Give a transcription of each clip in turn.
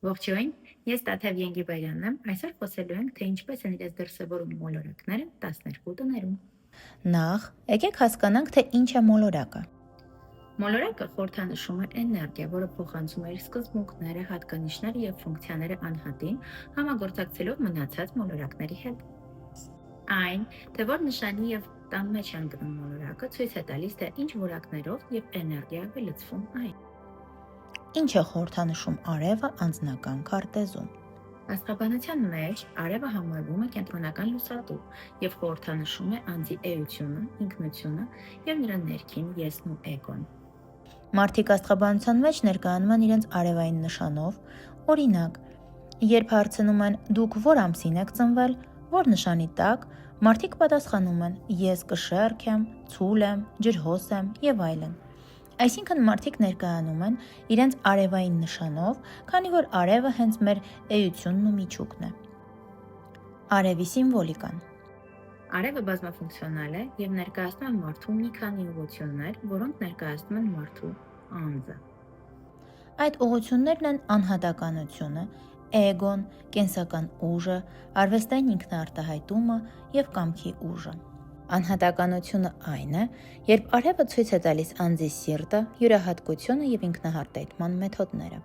Ողջույն, ես Տաթև Ենգիբարյանն եմ, այսօր խոսելու ենք, թե ինչպես են իրենց դրսևորում մոլորակները 12 տներում։ Նախ, եկեք հասկանանք, թե ինչ է մոլորակը։ Մոլորակը խորհրդանշում է էներգիա, որը փոխանցում է իր սկզբունքները, հատկանիշները և ֆունկցիաները անհատին, համագործակցելով մնացած մոլորակների հետ։ Այն, թե որ նշանի և տան մեջ է ընկնում մոլորակը, ցույց է տալիս, թե ինչ որակներով և էներգիայով է լցվում այն։ Ինչ է խորհրդանշում արևը անձնական քարտեզում։ Աստղաբանության մեջ արևը համարվում է կենտրոնական լուսատու և խորհրդանշում է անձի էությունը, ինքնությունը և նրա ներքին եսն ու էգոն։ Մարդիկ աստղաբանության մեջ ներկայանում են իրենց արևային նշանով, օրինակ, երբ հարցնում են դուք որ ամսին եք ծնվել, որ նշանի տակ, մարդիկ պատասխանում են ես կշեռք եմ, ցուլ եմ, ջրհոս եմ և այլն։ Այսինքն մարդիկ ներկայանում են իրենց արևային նշանով, քանի որ արևը հենց մեր էությունն ու միջուկն է։ Արևի սիմվոլիկան։ Արևը բազմաֆունկցիոնալ է և ներկայացնում է մարդու մի քանի ուղղություններ, որոնք ներկայացնում են մարդու անձը։ Այդ ուղղություններն են անհատականությունը, էգոն, կենսական ուժը, արվեստային ինքնաարտահայտումը և կամքի ուժը։ Անհատականությունը այն է, երբ արևը ցույց է տալիս անձի սիրտը, յուրահատկությունը և ինքնահարտահայտման մեթոդները։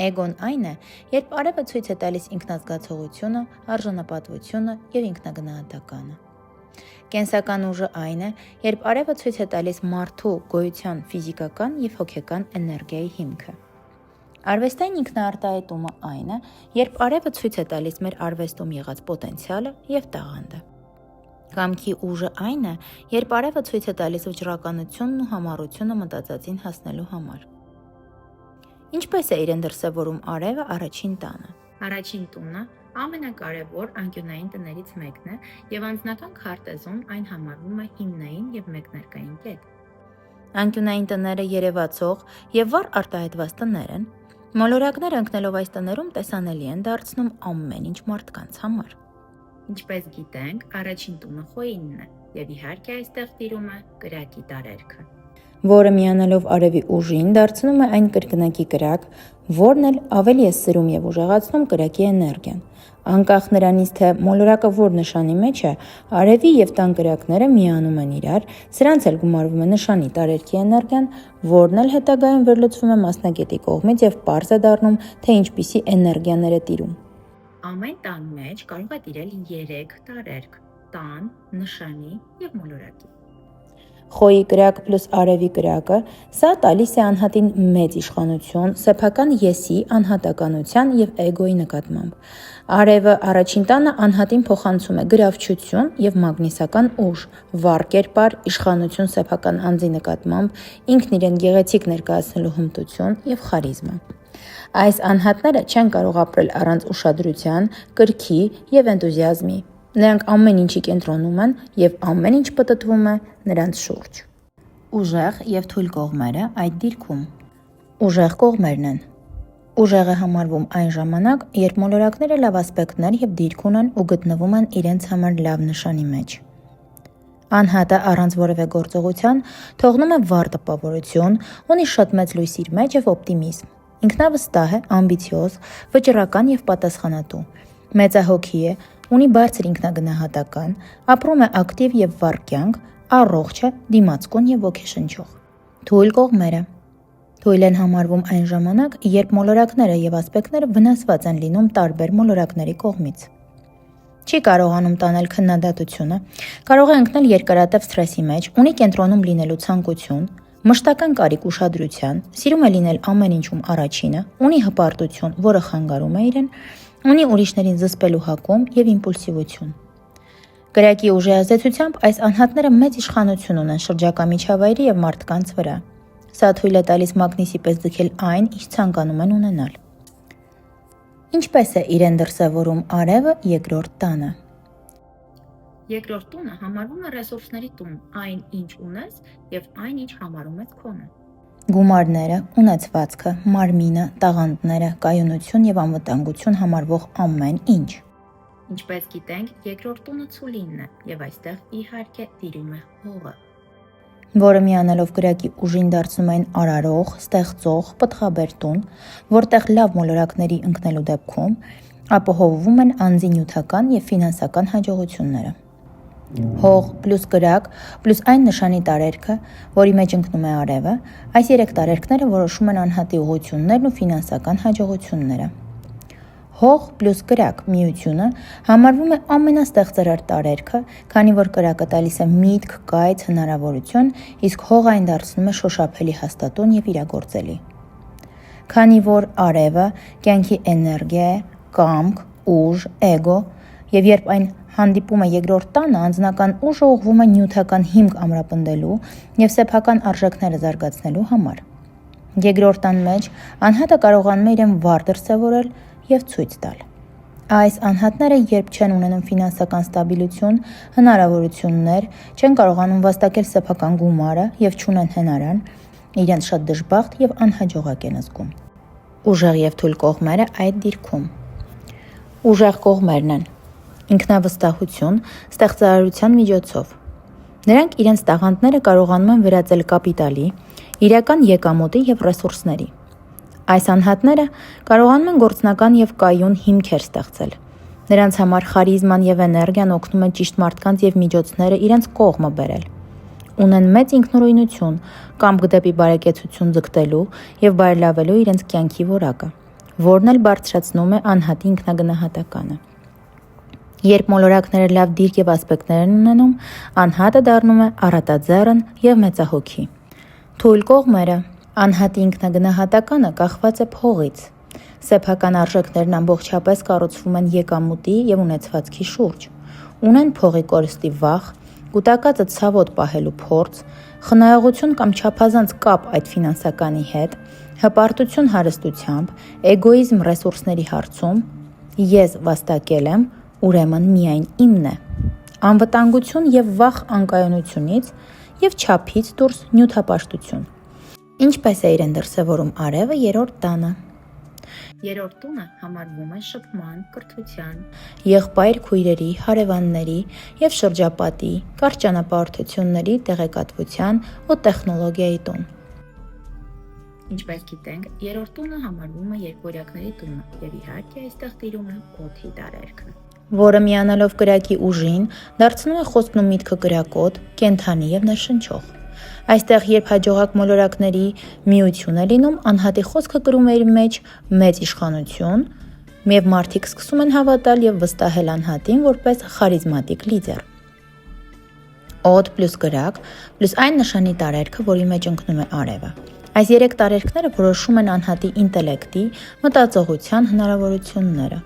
Էգոն այն է, երբ արևը ցույց է տալիս ինքնազգացողությունը, արժանապատվությունը և ինքնագնահատականը։ Կենսական ուժը այն է, երբ արևը ցույց է տալիս մարդու գոյության ֆիզիկական և հոգեկան էներգիայի հիմքը։ Արվեստային ինքնաարտահայտումը այն է, երբ արևը ցույց է տալիս մեր արվեստում եղած պոտենցիալը և տաղանդը։ Կամքի ուժը այն է, երբ արևը ցույց է տալիս վճռականությունն ու համառությունը մտածածին հասնելու համար։ Ինչպես է իրեն դրսևորում արևը առաջին տանը։ Առաջին տունը ամենակարևոր անկյունային տներից մեկն է և անձնական քարտեզում այն համարվում է հիմնային և մեկնարկային կետ։ Անկյունային տները երևացող և վառ արտահայտված տներ են։ Մոլորակները ընկնելով այս տներում տեսանելի են դարձնում ամեն ինչ մարդկանց համար։ Ինչպես գիտենք, առաջին տունը խոյինն է և իհարկե այստեղ տիրում է կրակի տարերքը, որը միանալով արևի ուժին դարձնում է այն կրկնակի կրակ, որն էլ ավելի է սրում և ուժեղացնում կրակի էներգիան։ Անկախ նրանից, թե մոլորակը որ նշանի մեջ է, արևի և տան կրակները միանում են իրար, սրանց էլ գումարվում է նշանի տարերքի էներգիան, որն էլ հետագայում վերլուծվում է մասնագետի կողմից և պարզ է դառնում, թե ինչպիսի էներգիաներ է տիրում։ Ամեն տան մեջ կարող է տիրել 3 տարերք՝ տան, նշանի և մոլորակի։ Խոյի կրակ պլյուս արևի կրակը, սա տալիս է անհատին մեծ իշխանություն, սեփական եսի, անհատականության և էգոյի նկատմամբ։ Արևը առաջին տանը անհատին փոխանցում է գրավչություն և մագնիսական ուժ, վառ կերպար, իշխանություն սեփական անձի նկատմամբ, ինքն իրեն գեղեցիկ ներկայացնելու հմտություն և խարիզմա։ Այս անհատները չեն կարող ապրել առանց ուշադրության, կրքի և էնտուզիազմի։ Նրանք ամեն ինչի կենտրոնում են և ամեն ինչ պտտվում է նրանց շուրջ։ Ուժեղ և թույլ կողմերը այդ դիրքում։ Ուժեղ կողմերն են։ Ուժեղ է համարվում այն ժամանակ, երբ մոլորակները լավ ասպեկտներ և դիրք ունեն ու գտնվում են իրենց համար լավ նշանի մեջ։ Անհատը առանց որևէ գործողության թողնում է վառ տպավորություն, ունի շատ մեծ լույս իր մեջ և օպտիմիզմ։ Ինքնավստահ է, ամբիցիոզ, վճռական և պատասխանատու։ Մեծահոգի է, ունի բարձր ինքնագնահատական, ապրում է ակտիվ և վառ կյանք, առողջ է, դիմացկուն և ոգեշնչող։ Թույլ կողմերը։ Թույլ են համարվում այն ժամանակ, երբ մոլորակները և ասպեկտները վնասված են լինում տարբեր մոլորակների կողմից։ Չի կարողանում տանել քննադատությունը, կարող է ընկնել երկարատև սթրեսի մեջ, ունի կենտրոնում լինելու ցանկություն, մշտական կարիք ուշադրության, սիրում է լինել ամեն ինչում առաջինը, ունի հպարտություն, որը խանգարում է իրեն, ունի ուրիշներին զսպելու հակում և իմպուլսիվություն։ Կրակի ուժի ազդեցությամբ այս անհատները մեծ իշխանություն ունեն շրջակա միջավայրի և մարդկանց վրա։ Սա թույլ է տալիս մագնիսի պես ձգել այն, ինչ ցանկանում են ունենալ։ Ինչպես է իրեն դրսևորում արևը երկրորդ տանը։ Երկրորդ տունը համարվում է ռեսուրսների տուն, այն ինչ ունես և այն ինչ համարում ես քոնը։ Գումարները, ունեցվածքը, մարմինը, տաղանդները, կայունություն և անվտանգություն համարվող ամեն ինչ։ Ինչպես գիտենք, երկրորդ տունը ցուլինն է և այստեղ իհարկե տիրում է հողը։ որը միանալով կրակի ուժին դարձնում են արարող, ստեղծող, պտղաբեր տուն, որտեղ լավ մոլորակների ընկնելու դեպքում ապահովվում են անձի նյութական և ֆինանսական հաջողությունները։ Հող պլյուս կրակ պլյուս այն նշանի տարերքը, որի մեջ ընկնում է արևը, այս 3 տարերքները որոշում են անհատի ուղղություններն ու ֆինանսական հաջողությունները։ Հող պլյուս կրակ միությունը համարվում է ամենաստեղծարար տարերքը, քանի որ կրակը տալիս է միտք, կայծ, հնարավորություն, իսկ հողը այն դարձնում է շոշափելի հաստատուն և իրագործելի։ Քանի որ արևը կյանքի էներգիա է, կամք, ուժ, էգո, և երբ այն հանդիպում է երկրորդ տանը, անձնական ուժը ուղղվում է նյութական հիմք ամրապնդելու և սեփական արժեքները զարգացնելու համար։ Երկրորդ տան մեջ անհատը կարողանում է իրեն վառ դրսևորել և ցույց տալ։ Այս անհատները երբ չեն ունենում ֆինանսական ստաբիլություն, հնարավորություններ, չեն կարողանում վաստակել սեփական գումարը և չունեն հենարան, իրենց շատ դժբախտ և անհաջողակ են զգում։ Ուժեղ և թույլ կողմերը այդ դիրքում։ Ուժեղ կողմերն են ինքնավստահություն, ստեղծարարության միջոցով։ Նրանք իրենց տաղանդները կարողանում են վերածել կապիտալի, իրական եկամուտի և ռեսուրսների։ Այս անհատները կարողանում են գործնական և կայուն հիմքեր ստեղծել։ Նրանց համար խարիզման և էներգիան օգնում է ճիշտ մարդկանց և միջոցները իրենց կողմը բերել։ Ունեն մեծ ինքնուրույնություն, կամք դեպի բարեկեցություն ձգտելու և բարելավելու իրենց կյանքի որակը, որն էլ բարձրացնում է անհատի ինքնագնահատականը։ Երբ մոլորակները լավ դիրք և ասպեկտներ են ունենում, անհատը դառնում է առատաձեռն և մեծահոգի։ Թույլ կողմերը։ Անհատի ինքնագնահատականը կախված է փողից։ Սեփական արժեքներն ամբողջապես կառուցվում են եկամուտի և ունեցվածքի շուրջ։ Ունեն փողի կորստի վախ, կուտակածը ցավոտ պահելու փորձ, խնայողություն կամ չափազանց կապ այդ ֆինանսականի հետ, հպարտություն հարստությամբ, էգոիզմ ռեսուրսների հարցում, ես վաստակել եմ, ուրեմն միայն իմն է, անվտանգություն և վախ անկայունությունից և չափից դուրս նյութապաշտություն։ Ինչպես է իրեն դրսևորում արևը երրորդ տանը։ Երրորդ տունը համարվում է շփման, կրթության, եղբայր քույրերի, հարևանների և շրջապատի, կարճ ճանապարհորդությունների, տեղեկատվության ու տեխնոլոգիայի տուն։ Ինչպես գիտենք, երրորդ տունը համարվում է երկվորյակների տունը և իհարկե այստեղ տիրում է օդի տարերքը, որը միանալով կրակի ուժին դարձնում է խոսքն ու միտքը կրակոտ, կենդանի և ներշնչող։ Այստեղ, երբ հաջողակ մոլորակների միություն է լինում, անհատի խոսքը կրում է իր մեջ մեծ իշխանություն, և մարդիկ սկսում են հավատալ և վստահել անհատին որպես խարիզմատիկ լիդեր։ Օդ պլյուս կրակ պլյուս այն նշանի տարերքը, որի մեջ ընկնում է արևը։ Այս 3 տարերքները որոշում են անհատի ինտելեկտի, մտածողության հնարավորությունները։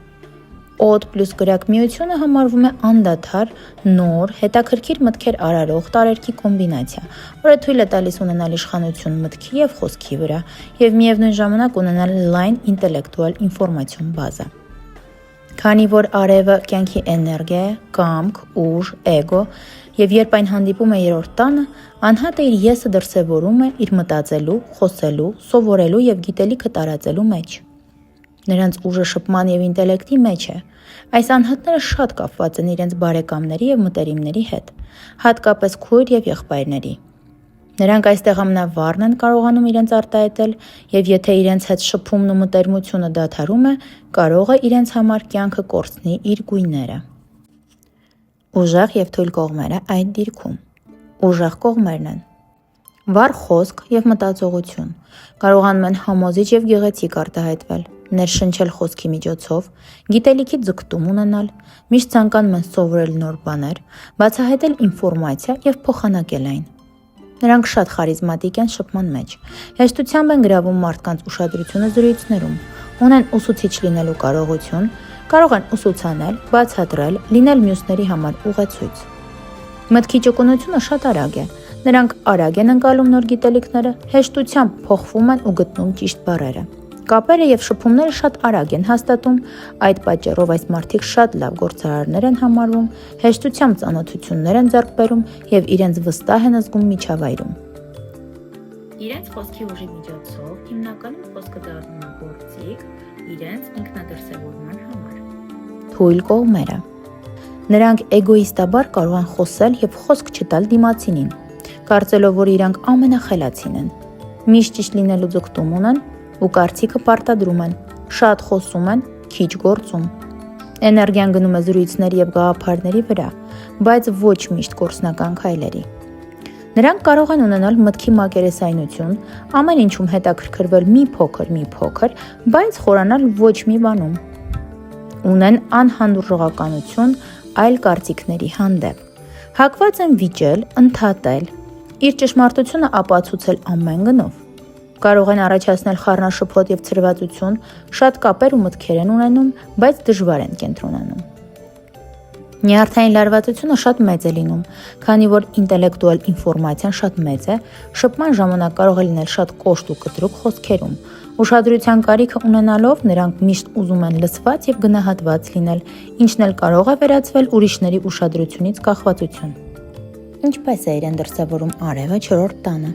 Օդ պլյուս կրակ միությունը համարվում է անդադար, նոր, հետաքրքիր մտքեր արարող տարերքի կոմբինացիա, որը թույլ է տալիս ունենալ իշխանություն մտքի և խոսքի վրա և միևնույն ժամանակ ունենալ լայն ինտելեկտուալ ինֆորմացիոն բազա։ Քանի որ արևը կյանքի էներգիա է, կամք, ուժ, էգո, և երբ այն հանդիպում է երրորդ տանը, անհատը իր եսը դրսևորում է իր մտածելու, խոսելու, սովորելու և գիտելիքը տարածելու մեջ։ Նրանց ուժը շփման և ինտելեկտի մեջ է։ Այս անհատները շատ կապված են իրենց բարեկամների և մտերիմների հետ, հատկապես քույր և եղբայրների։ Նրանք այստեղ ամենավառն են կարողանում իրենց արտահայտել, և եթե իրենց հետ շփումն ու մտերմությունը դադարում է, կարող է իրենց համար կյանքը կորցնի իր գույները։ Ուժեղ և թույլ կողմերը այդ դիրքում։ Ուժեղ կողմերն են վառ խոսք և մտածողություն, կարողանում են համոզիչ և գեղեցիկ արտահայտվել, ներշնչել խոսքի միջոցով, գիտելիքի ձգտում ունենալ, միշտ ցանկանում են սովորել նոր բաներ, բացահայտել ինֆորմացիա և փոխանակել այն։ Նրանք շատ խարիզմատիկ են շփման մեջ, հեշտությամբ են գրավում մարդկանց ուշադրությունը զրույցներում, ունեն ուսուցիչ լինելու կարողություն, կարող են ուսուցանել, բացատրել, լինել մյուսների համար ուղեցույց։ Մտքի ճկունությունը շատ արագ է, նրանք արագ են ընկալում նոր գիտելիքները, հեշտությամբ փոխվում են ու գտնում ճիշտ բառերը։ Կապերը և շփումները շատ արագ են հաստատում, այդ պատճառով այս մարդիկ շատ լավ գործարարներ են համարվում, հեշտությամբ ծանոթություններ են ձեռք բերում և իրենց վստահ են զգում միջավայրում։ իրենց խոսքի ուժի միջոցով հիմնականում խոսքը դառնում է գործիք իրենց ինքնադրսևորման համար։ Թույլ կողմերը։ Նրանք էգոիստաբար կարող են խոսել և խոսք չտալ դիմացինին, կարծելով, որ իրանք ամենախելացին են։ Միշտ ճիշտ լինելու ձգտում ունեն ու կարծիքը պարտադրում են, շատ խոսում են, քիչ գործում։ Էներգիան գնում է զրույցների եւ գաղափարների վրա, բայց ոչ միշտ կորսնական քայլերի։ Նրանք կարող են ունենալ մտքի մակերեսայնություն, ամեն ինչում հետաքրքրվել մի փոքր, բայց խորանալ ոչ մի բանում։ Ունեն անհանդուրժողականություն այլ կարծիքների հանդեպ։ Հակված են վիճել, ընդհատել, իր ճշմարտությունը ապացուցել ամեն գնով։ Կարող են առաջացնել խառնաշփոթ եւ ցրվածություն, շատ կապեր ու մտքեր են ունենում, բայց դժվար են կենտրոնանում։ Նյարդային լարվածությունը շատ մեծ է լինում, քանի որ ինտելեկտուալ ինֆորմացիան շատ մեծ է, շփման ժամանակ կարող է լինել շատ կոշտ ու կտրուկ խոսքերում։ Ուշադրության կարիքը ունենալով նրանք միշտ ուզում են լսված եւ գնահատված լինել, ինչն էլ կարող է վերածվել ուրիշների ուշադրությունից կախվածություն։ Ինչպես է իրեն դրսևորում արևը 4-րդ տանը։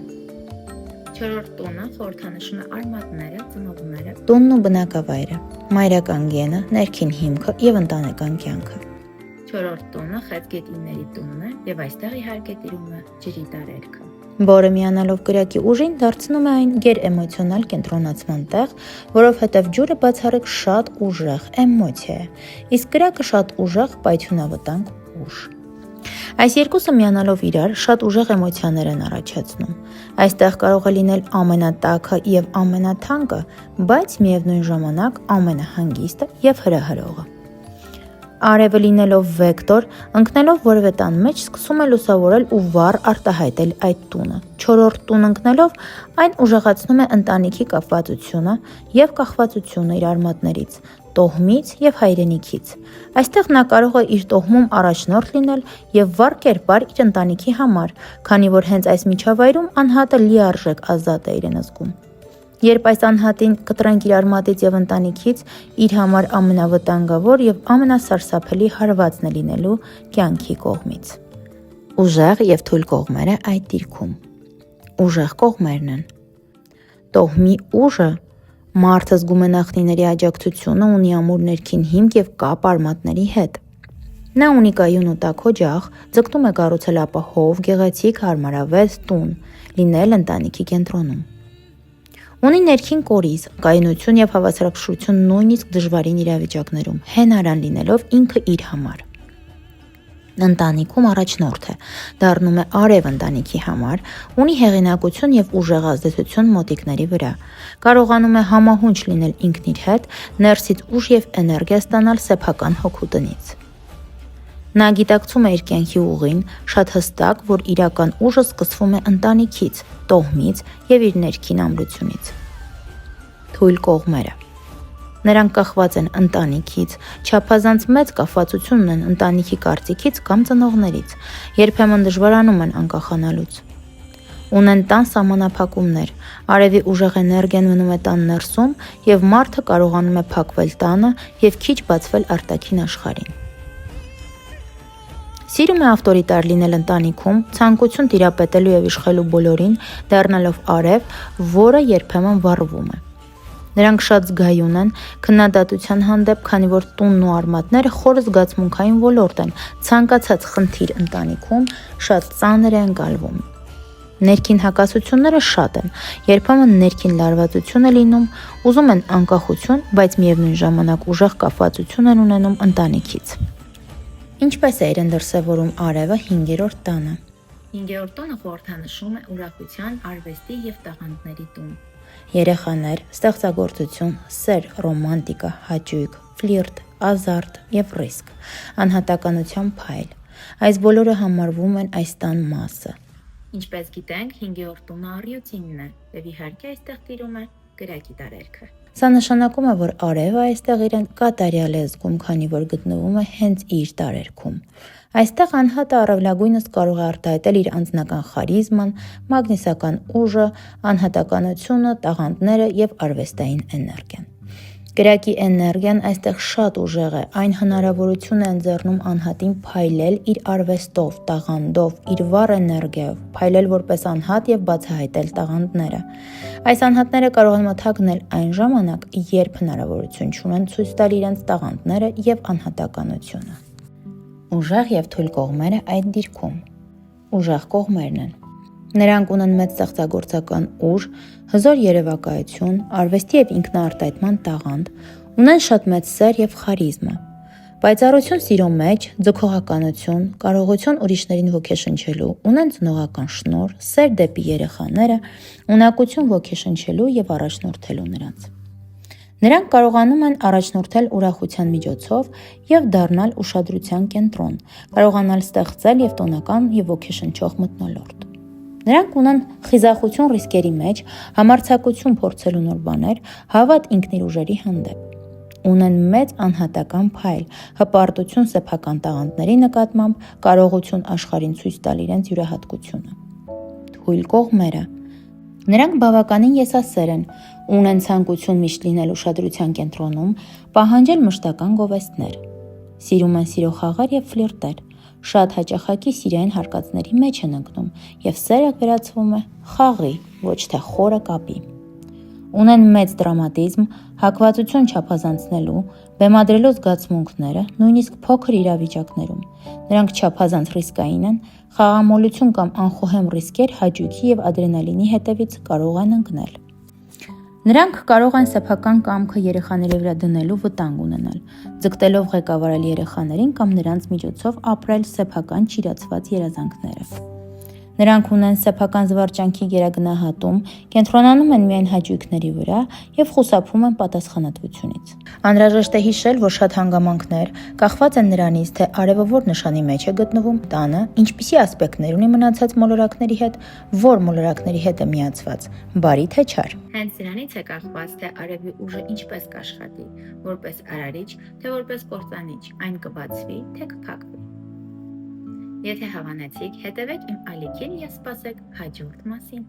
4-րդ տոնը խորհրդանշում է արմատները, ծնողները, Տունն ու բնակավայրը, մայրական գենը, ներքին հիմքը եւ ընտանեկան կյանքը։ 4-րդ տոնը խեցգետինների տունն է եւ այստեղ իհարկե տիրում է ջրի տարերքը։ Բորը միանալով կրակի ուժին դարձնում է այն գերէմոցիոնալ կենտրոնացման տեղ, որովհետև ջուրը բացառիկ շատ ուժեղ էմոցիա է, իսկ կրակը շատ ուժեղ պայթյունավտանգ ուժ։ Այս երկուսը միանալով իրար շատ ուժեղ էմոցիաներ են առաջացնում։ Այստեղ կարող է լինել ամենատաքը եւ ամենաթանկը, բայց միևնույն ժամանակ ամենահանգիստը եւ հրահրողը։ Արևը լինելով վեկտոր, ընկնելով որևէ տան մեջ սկսում է լուսավորել ու վառ արտահայտել այդ տունը։ 4-րդ տուն ընկնելով այն ուժեղացնում է ընտանիքի կապվածությունը եւ կախվածությունը իր արմատներից, տոհմից եւ հայրենիքից։ Այստեղ նա կարող է իր տոհմում առաջնորդ լինել եւ վառ կերպար իր ընտանիքի համար, քանի որ հենց այս միջավայրում անհատը լիարժեք ազատ է իրեն զգում։ Երբ այս անհատին կտրենք իր արմատից եւ ընտանիքից, իր համար ամենավտանգավոր եւ ամենասարսափելի հարվածն է լինելու կյանքի կողմից։ Ուժեղ եւ թույլ կողմերը այդ դիրքում։ Ուժեղ կողմերն են։ Տոհմի ուժը մարդը զգում է նախնիների աջակցությունը, ունի ամուր ներքին հիմք եւ կապ արմատների հետ։ Նա ունի կայուն ու տաք օջախ, ձգտում է կառուցել ապահով, գեղեցիկ, հարմարավետ տուն, լինել ընտանիքի կենտրոնում։ Ունի ներքին կորիզ, կայունություն եւ հավասարակշռություն նույնիսկ դժվարին իրավիճակներում, հենարան լինելով ինքը իր համար։ Ընտանիքում առաջնորդ է, դառնում է արև ընտանիքի համար, ունի հեղինակություն եւ ուժեղ ազդեցություն մոտիկների վրա, կարողանում է համահունչ լինել ինքն իր հետ, ներսից ուժ եւ էներգիա ստանալ սեփական հոգու տնից։ Նա գիտակցում է իր կյանքի ուղին, շատ հստակ, որ իրական ուժը սկսվում է ընտանիքից, տոհմից եւ իր ներքին ամրությունից։ Թույլ կողմերը։ Նրանք կախված են ընտանիքից, չափազանց մեծ կախվածություն ունեն ընտանիքի կարծիքից կամ ծնողներից, երբեմն դժվարանում են անկախանալուց։ Ունեն տան սահմանափակումներ, արևի ուժեղ էներգիան մնում է տան ներսում եւ մարդը կարողանում է փակվել տանը եւ քիչ բացվել արտաքին աշխարհին։ Սիրում է ավտորիտար լինել ընտանիքում, ցանկություն տիրապետելու եւ իշխելու բոլորին, դառնալով արև, որը երբեմն վառվում է։ Նրանք շատ զգայուն են քննադատության հանդեպ, քանի որ տունն ու արմատները խորը զգացմունքային ոլորտ են, ցանկացած խնդիր ընտանիքում շատ ծանր է ընկալվում։ Ներքին հակասությունները շատ են, երբեմն ներքին լարվածություն է լինում, ուզում են անկախություն, բայց միևնույն ժամանակ ուժեղ կապվածություն են ունենում ընտանիքից։ Ինչպես է իրեն դրսևորում արևը 5-րդ տանը։ 5-րդ տոնը խորհրդանշում է ուրախության, արվեստի եւ տաղանդների տուն։ Երեխաներ, ստեղծագործություն, սեր, ռոմանտիկա, հաճույք, ֆլիրտ, ազարտ եւ ռիսկ, անհատականության փայլ։ Այս բոլորը համարվում են այս տան մասը։ Ինչպես գիտենք, 5-րդ տոնը առյուծինն է եւ իհարկե այստեղ տիրում է կրակի տարերքը։ Սա նշանակում է, որ արևը այստեղ իրեն կատարյալ է զգում, քանի որ գտնվում է հենց իր տարերքում։ Այստեղ անհատը առավելագույնս կարող է արտահայտել իր անձնական խարիզման, մագնիսական ուժը, անհատականությունը, տաղանդները եւ արվեստային էներգիան։ Կրակի էներգիան այստեղ շատ ուժեղ է, այն հնարավորություն է ընձեռնում անհատին փայլել իր արվեստով, տաղանդով, իր վառ էներգիայով, փայլել որպես անհատ եւ բացահայտել տաղանդները։ Այս անհատները կարող են մթագնել այն ժամանակ, երբ հնարավորություն չունեն ցույց տալ իրենց տաղանդները եւ անհատականությունը։ Ուժեղ եւ թույլ կողմերը այդ դիրքում։ Ուժեղ կողմերն են։ Նրանք ունեն մեծ ստեղծագործական ուժ, հզոր երևակայություն, արվեստի եւ ինքնաարտահայտման տաղանդ, ունեն շատ մեծ սեր եւ խարիզմա։ Պայծառություն սիրո մեջ, ձգողականություն, կարողություն ուրիշներին ոգեշնչելու, ունեն ծնողական շնորհ, սեր դեպի երեխաները, ունակություն ոգեշնչելու եւ առաջնորդելու նրանց։ Նրանք կարողանում են առաջնորդել ուրախության միջոցով եւ դառնալ ուշադրության կենտրոն, կարողանալ ստեղծել եւ տոնական եւ ոգեշնչող մթնոլորտ։ Նրանք ունեն խիզախություն ռիսկերի մեջ, համարձակություն փորձելու նոր բաներ, հավատ ինքնիր ուժերի հանդեպ։ Ունեն մեծ անհատական փայլ, հպարտություն սեփական տաղանդների նկատմամբ, կարողություն աշխարհին ցույց տալ իրենց յուրահատկությունը։ Թույլ կողմերը։ Նրանք բավականին եսասեր են, ունեն ցանկություն միշտ լինել ուշադրության կենտրոնում, պահանջել մշտական գովեստներ։ Սիրում են սիրո խաղեր եւ ֆլիրտեր, շատ հաճախակի սիրային հարկածների մեջ են ընկնում եւ սերը վերածվում է խաղի, ոչ թե խորը կապի։ Ունեն մեծ դրամատիզմ, հակվածություն չափազանցնելու, բեմադրելու զգացմունքները, նույնիսկ փոքր իրավիճակներում։ Նրանք չափազանց ռիսկային են, խաղամոլություն կամ անխոհեմ ռիսկեր հաճույքի եւ ադրենալինի հետևից կարող են ընկնել։ Նրանք կարող են սեփական կամքը երեխաների վրա դնելու վտանգ ունենալ, ձգտելով ղեկավարել երեխաներին կամ նրանց միջոցով ապրել սեփական չիրացված երազանքները։ Նրանք ունեն սեփական զվարճանքի գերագնահատում, կենտրոնանում են միայն հաճույքների վրա եւ խուսափում են պատասխանատվությունից։ Անհրաժեշտ է հիշել, որ շատ հանգամանքներ կախված են նրանից, թե արևը որ նշանի մեջ է գտնվում տանը, ինչպիսի ասպեկտներ ունի մնացած մոլորակների հետ, որ մոլորակների հետ է միացված, բարի թե չար։ Հենց դրանից է կախված, թե արևի ուժը ինչպես կաշխատի, որպես արարիչ, թե որպես կործանիչ, այն կբացվի, թե կփակվի։ Եթե հավանեցիք, հետևեք իմ ալիքին եւ սպասեք հաջորդ մասին։